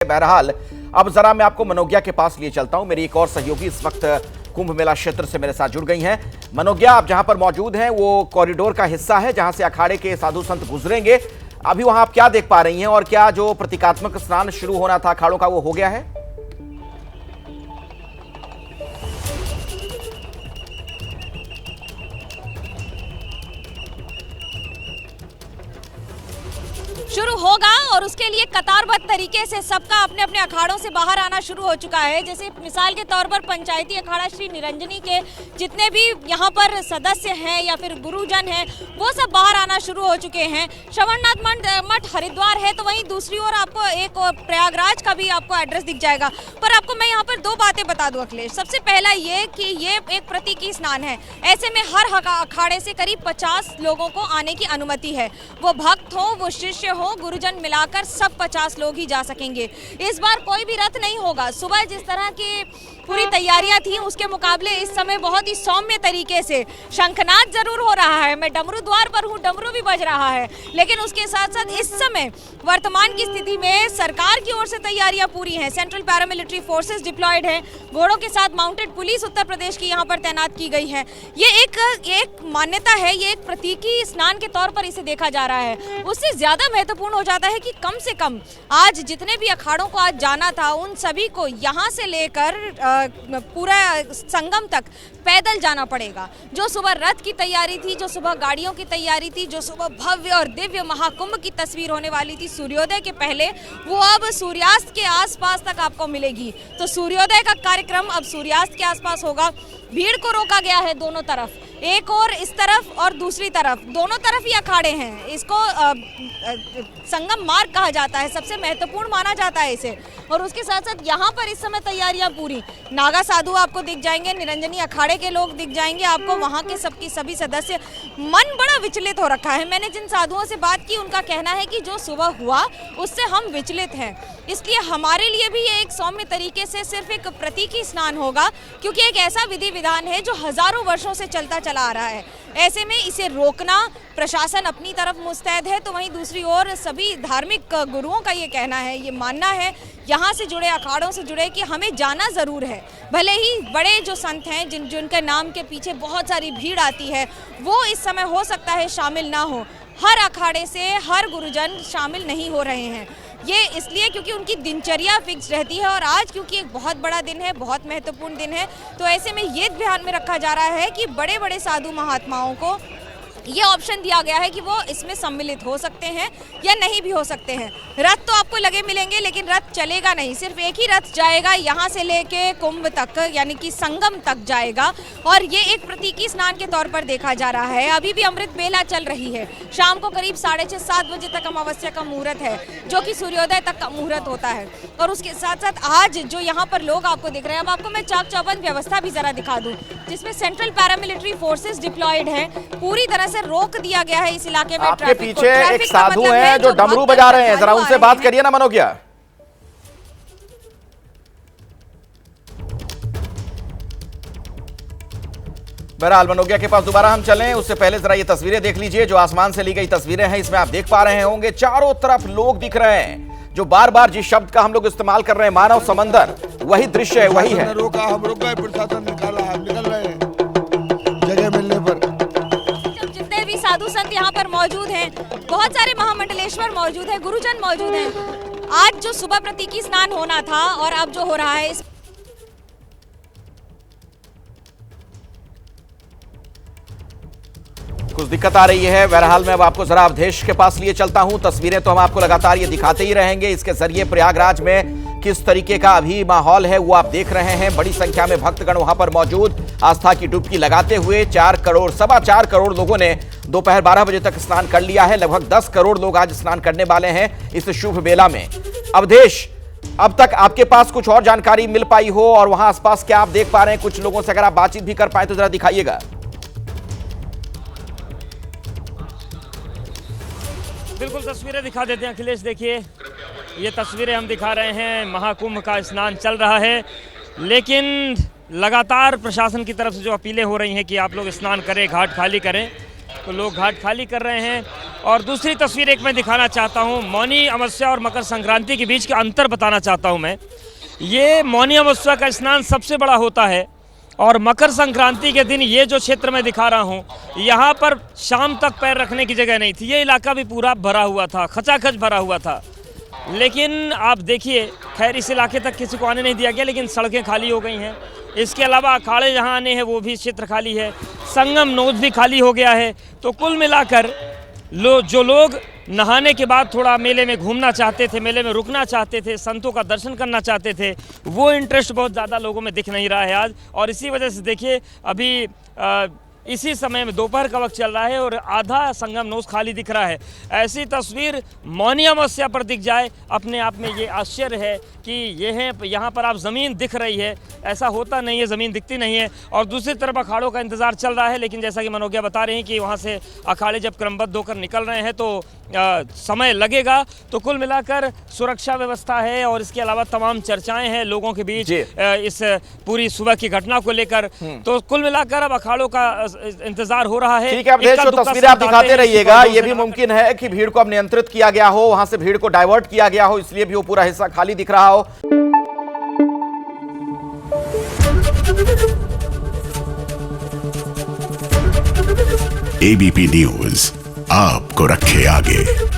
बहरहाल अब जरा मैं आपको मनोज्ञा के पास लिए चलता हूं। मेरी एक और सहयोगी इस वक्त कुंभ मेला क्षेत्र से मेरे साथ जुड़ गई हैं। मनोज्ञा, आप जहां पर मौजूद हैं वो कॉरिडोर का हिस्सा है जहां से अखाड़े के साधु संत गुजरेंगे। अभी वहां आप क्या देख पा रही हैं और क्या जो प्रतीकात्मक स्नान शुरू होना था अखाड़ों का वो हो गया है? शुरू होगा और उसके लिए कतारबद्ध तरीके से सबका अपने अपने अखाड़ों से बाहर आना शुरू हो चुका है। जैसे मिसाल के तौर पर पंचायती अखाड़ा श्री निरंजनी के जितने भी यहाँ पर सदस्य हैं या फिर गुरुजन हैं वो सब बाहर आना शुरू हो चुके हैं। श्रवणनाथ मठ हरिद्वार है तो वहीं दूसरी ओर आपको एक प्रयागराज का भी आपको एड्रेस दिख जाएगा। पर आपको मैं यहाँ पर दो बातें बता दूं अखिलेश। सबसे पहला ये कि ये एक प्रतीकी स्नान है, ऐसे में हर अखाड़े से करीब 50 लोगों को आने की अनुमति है। वो भक्त हो, वो शिष्य हो, गुरुजन मिलाकर सब 50 लोग ही जा सकेंगे। इस बार कोई भी रथ नहीं होगा। सुबह जिस तरह की पूरी तैयारियां थी उसके मुकाबले इस समय बहुत ही सौम्य तरीके से शंखनाद जरूर हो रहा है। मैं डमरू द्वार पर हूँ, डमरू भी बज रहा है, लेकिन उसके साथ साथ इस समय वर्तमान की स्थिति में सरकार की ओर से तैयारियां पूरी हैं। सेंट्रल पैरामिलिट्री फोर्सेस डिप्लॉयड हैं, घोड़ों के साथ माउंटेड पुलिस उत्तर प्रदेश की यहाँ पर तैनात की गई है। ये एक मान्यता है, ये एक प्रतीकी स्नान के तौर पर इसे देखा जा रहा है। उससे ज्यादा महत्वपूर्ण हो जाता है कि कम से कम आज जितने भी अखाड़ों को आज जाना था उन सभी को यहाँ से लेकर पूरा संगम तक पैदल जाना पड़ेगा। जो सुबह रथ की तैयारी थी, जो सुबह गाड़ियों की तैयारी थी, जो सुबह भव्य और दिव्य महाकुंभ की तस्वीर होने वाली थी सूर्योदय के पहले, वो अब सूर्यास्त के आसपास तक आपको मिलेगी। तो सूर्योदय का कार्यक्रम अब सूर्यास्त के आसपास होगा। भीड़ को रोका गया है दोनों तरफ, एक और इस तरफ और दूसरी तरफ, दोनों तरफ ही अखाड़े हैं। इसको संगम मार्ग कहा जाता है, सबसे महत्वपूर्ण माना जाता है इसे। और उसके साथ साथ यहाँ पर इस समय तैयारियां पूरी। नागा साधु आपको दिख जाएंगे, निरंजनी अखाड़े के लोग दिख जाएंगे आपको, वहाँ के सबकी सभी सदस्य। मन बड़ा विचलित हो रखा है। मैंने जिन साधुओं से बात की उनका कहना है कि जो सुबह हुआ उससे हम विचलित हैं, इसलिए हमारे लिए भी ये एक सौम्य तरीके से सिर्फ एक प्रतीकी स्नान होगा, क्योंकि एक ऐसा विधि विधान है जो हजारों वर्षों से चलता चला आ रहा है। ऐसे में इसे रोकना प्रशासन अपनी तरफ मुस्तैद है, तो वहीं दूसरी ओर सभी धार्मिक गुरुओं का ये कहना है, ये मानना है यहाँ से जुड़े, अखाड़ों से जुड़े, कि हमें जाना ज़रूर है। भले ही बड़े जो संत हैं जिनके नाम के पीछे बहुत सारी भीड़ आती है वो इस समय हो सकता है शामिल ना हो। हर अखाड़े से हर गुरुजन शामिल नहीं हो रहे हैं। ये इसलिए क्योंकि उनकी दिनचर्या फिक्स रहती है और आज क्योंकि एक बहुत बड़ा दिन है, बहुत महत्वपूर्ण दिन है, तो ऐसे में ये ध्यान में रखा जा रहा है कि बड़े बड़े साधु महात्माओं को ये ऑप्शन दिया गया है कि वो इसमें सम्मिलित हो सकते हैं या नहीं भी हो सकते हैं। रथ तो आपको लगे मिलेंगे, लेकिन रथ चलेगा नहीं, सिर्फ एक ही रथ जाएगा यहाँ से लेके कुंभ तक, यानी कि संगम तक जाएगा। और ये एक प्रतीकी स्नान के तौर पर देखा जा रहा है। अभी भी अमृत बेला चल रही है। शाम को करीब 6:30-7 बजे तक अमावस्या का मुहूर्त है, जो कि सूर्योदय तक का मुहूर्त होता है। और उसके साथ साथ आज जो यहाँ पर लोग आपको दिख रहे हैं, अब आपको मैं चाक चौबंद व्यवस्था भी जरा दिखा दूँ, जिसमें सेंट्रल पैरामिलिट्री फोर्सेस डिप्लॉयड है। पूरी तरह से रोक दिया गया है इस इलाके में। आपके पीछे एक साधु हैं जो डमरू बजा रहे हैं, जरा उनसे बात करिए ना मनोज्ञा। बहरहाल मनोज्ञा के पास दोबारा हम चलें, उससे पहले जरा ये तस्वीरें देख लीजिए जो आसमान से ली गई तस्वीरें हैं। इसमें आप देख पा रहे होंगे चारों तरफ लोग दिख रहे हैं। जो बार बार जिस शब्द का हम लोग इस्तेमाल कर रहे हैं, मानव समंदर, वही दृश्य है, वही है। रोका, हम रुक गए, प्रशासन निकाला, हम निकल रहे हैं जगह मिलने पर। साधु संत यहाँ पर मौजूद हैं, बहुत सारे महामंडलेश्वर मौजूद हैं, गुरुजन मौजूद हैं। आज जो सुबह प्रतीकी स्नान होना था और अब जो हो रहा है, कुछ दिक्कत आ रही है। बहरहाल मैं अब आपको जरा अवधेश के पास लिए चलता हूं। तस्वीरें तो हम आपको लगातार ये दिखाते ही रहेंगे। इसके जरिए प्रयागराज में किस तरीके का अभी माहौल है वो आप देख रहे हैं। बड़ी संख्या में भक्तगण वहां पर मौजूद आस्था की डुबकी लगाते हुए 4 करोड़ लोगों ने दोपहर 12 बजे तक स्नान कर लिया है। लगभग 10 करोड़ लोग आज स्नान करने वाले हैं इस शुभ बेला में। अवधेश, अब तक आपके पास कुछ और जानकारी मिल पाई हो और वहां आसपास क्या आप देख पा रहे हैं? कुछ लोगों से अगर आप बातचीत भी कर पाए तो जरा दिखाइएगा। बिल्कुल तस्वीरें दिखा देते हैं अखिलेश। देखिए ये तस्वीरें हम दिखा रहे हैं, महाकुंभ का स्नान चल रहा है, लेकिन लगातार प्रशासन की तरफ से जो अपीलें हो रही हैं कि आप लोग स्नान करें, घाट खाली करें, तो लोग घाट खाली कर रहे हैं। और दूसरी तस्वीर एक मैं दिखाना चाहता हूँ, मौनी अमावस्या और मकर संक्रांति के बीच का अंतर बताना चाहता हूँ मैं। ये मौनी अमावस्या का स्नान सबसे बड़ा होता है और मकर संक्रांति के दिन ये जो क्षेत्र मैं दिखा रहा हूँ, यहाँ पर शाम तक पैर रखने की जगह नहीं थी। ये इलाका भी पूरा भरा हुआ था, खचाखच भरा हुआ था। लेकिन आप देखिए, खैर इस इलाके तक किसी को आने नहीं दिया गया, लेकिन सड़कें खाली हो गई हैं। इसके अलावा अखाड़े जहाँ आने हैं वो भी क्षेत्र खाली है, संगम नोद भी खाली हो गया है। तो कुल मिलाकर जो लोग नहाने के बाद थोड़ा मेले में घूमना चाहते थे, मेले में रुकना चाहते थे, संतों का दर्शन करना चाहते थे, वो इंटरेस्ट बहुत ज़्यादा लोगों में दिख नहीं रहा है आज। और इसी वजह से देखिए, अभी इसी समय में दोपहर का वक्त चल रहा है और आधा संगम नोस खाली दिख रहा है। ऐसी तस्वीर मौनी अमावस्या पर दिख जाए, अपने आप में ये आश्चर्य है कि यहाँ पर आप ज़मीन दिख रही है, ऐसा होता नहीं है, ज़मीन दिखती नहीं है। और दूसरी तरफ अखाड़ों का इंतज़ार चल रहा है, लेकिन जैसा कि मनोज्ञा बता रहे हैं कि वहाँ से अखाड़े जब क्रमबद्ध होकर निकल रहे हैं तो समय लगेगा। तो कुल मिलाकर सुरक्षा व्यवस्था है और इसके अलावा तमाम चर्चाएं हैं लोगों के बीच इस पूरी सुबह की घटना को लेकर। तो कुल मिलाकर अब अखाड़ों का इंतजार हो रहा है। ठीक है, अपडेट जो तस्वीरें आप दिखाते रहिएगा। ये भी मुमकिन है कि भीड़ को अब नियंत्रित किया गया हो, वहां से भीड़ को डाइवर्ट किया गया हो, इसलिए भी वो पूरा हिस्सा खाली दिख रहा हो। एबीपी न्यूज आपको रखे आगे।